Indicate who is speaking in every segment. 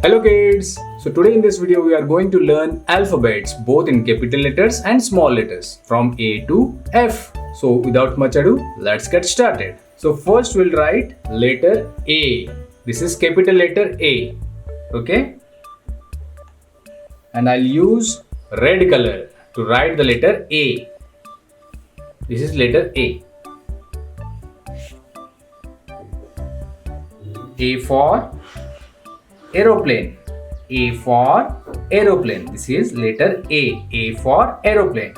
Speaker 1: Hello kids! So today in this video we are going to learn alphabets both in capital letters and small letters from A to F. So without much ado, let's get started. So first we'll write letter A. This is capital letter A. Okay? And I'll use red color to write the letter A. This is letter A. A for aeroplane. A for aeroplane. This is letter A. A for aeroplane.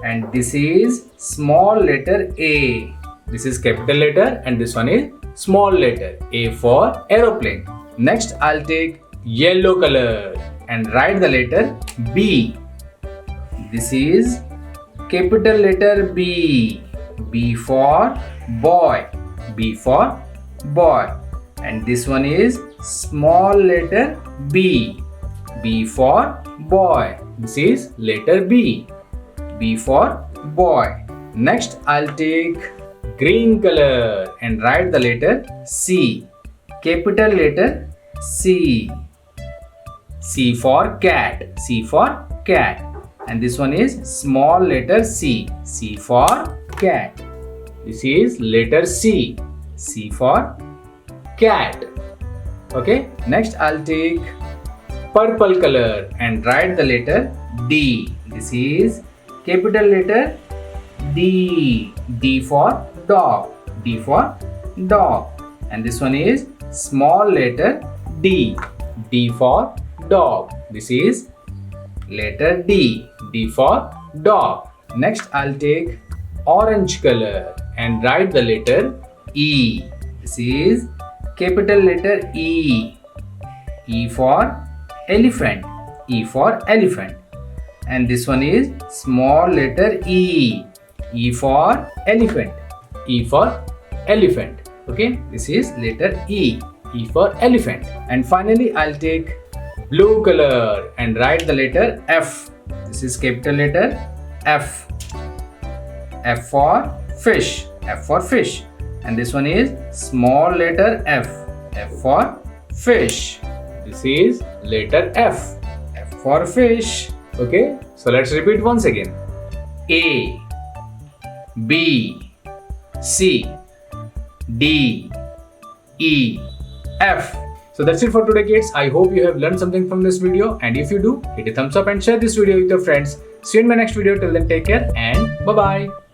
Speaker 1: And this is small letter A. This is capital letter and this one is small letter. A for aeroplane. Next I'll take yellow color and write the letter B. This is capital letter B. B for boy. B for boy. And this one is small letter B. B for boy. This is letter B. B for boy. Next I'll take green color and write the letter C. Capital letter C. C for cat. C for cat. And this one is small letter C. C for cat. This is letter C. C for cat. Okay, next I'll take purple color and write the letter D. This is capital letter D. D for dog. D for dog. And this one is small letter D. D for dog. This is letter D. D for dog. Next I'll take orange color and write the letter E. This is capital letter E. E for elephant. E for elephant. And this one is small letter E. E for elephant. E for elephant. Okay, this is letter E. E for elephant. And finally I'll take blue color and write the letter F. This is capital letter F. F for fish. F for fish. And this one is small letter F. F for fish. This is letter F. F for fish. Okay, so let's repeat once again. A, B, C, D, E, F. So that's it for today kids. I hope you have learned something from this video, and if you do, hit a thumbs up and share this video with your friends. See you in my next video. Till then, take care and bye bye.